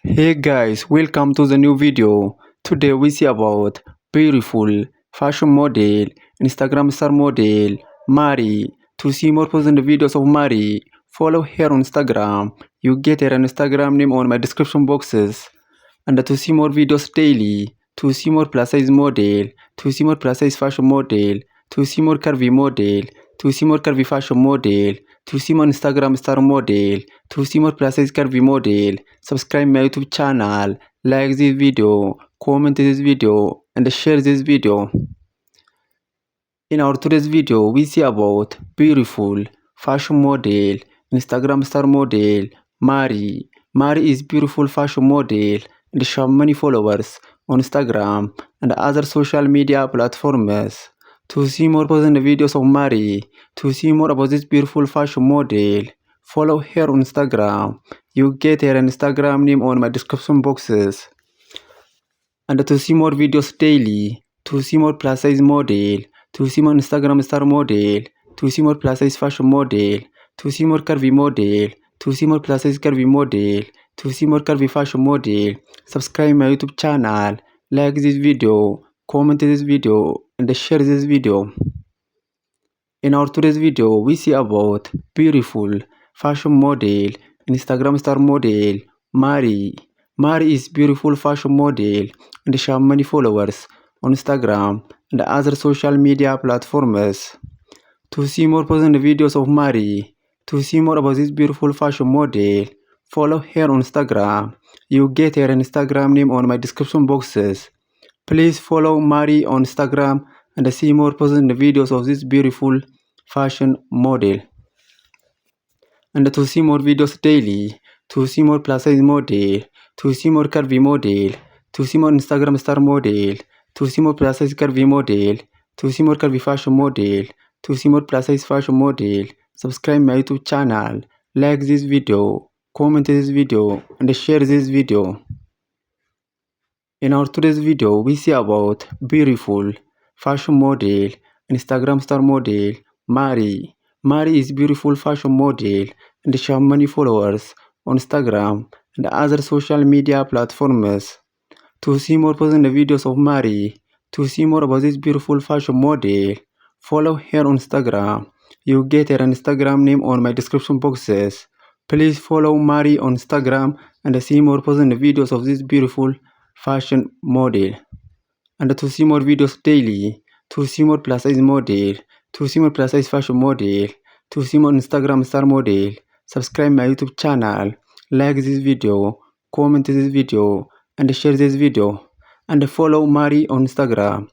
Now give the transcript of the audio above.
Hey guys, welcome to the new video. Today we see about beautiful fashion model, Instagram star model, Mari. To see more positive videos of Mari, follow her on Instagram. You get her Instagram name on my description boxes. And to see more videos daily, to see more plus size model, to see more plus size fashion model, to see more curvy model, to see more curvy fashion model, to see more Instagram star model, to see more plus size curvy model, subscribe my YouTube channel, like this video, comment this video, and share this video. In our today's video, we see about beautiful fashion model, Instagram star model, Mari. Mari is beautiful fashion model and she has many followers on Instagram and other social media platforms. To see more positive videos of Mari, to see more about this beautiful fashion model, follow her on Instagram. You get her Instagram name on my description boxes. And to see more videos daily, to see more plus size model, to see more Instagram star model, to see more plus size fashion model, to see more curvy model, to see more plus size curvy model, to see more curvy fashion model, subscribe my YouTube channel, like this video, comment this video, and share this video. In our today's video, we see about beautiful fashion model, Instagram star model, Mari. Mari is beautiful fashion model and she has many followers on Instagram and other social media platforms. To see more positive videos of Mari, to see more about this beautiful fashion model, follow her on Instagram. You get her Instagram name on my description boxes. Please follow Mari on Instagram and see more positive videos of this beautiful fashion model. And to see more videos daily, to see more plus size model, to see more curvy model, to see more Instagram star model, to see more plus size curvy model, to see more curvy fashion model, to see more plus size fashion model, subscribe my YouTube channel, like this video, comment this video, and share this video. In our today's video, we see about beautiful fashion model, Instagram star model, Mari. Mari is beautiful fashion model and she has many followers on Instagram and other social media platforms. To see more positive videos of Mari, to see more about this beautiful fashion model, follow her on Instagram. You get her Instagram name on my description boxes. Please follow Mari on Instagram and see more positive videos of this beautiful fashion model. And to see more videos daily, to see more plus size model, to see more plus size fashion model, to see more Instagram star model, subscribe my YouTube channel, like this video, comment this video, and share this video. And follow Mari on Instagram.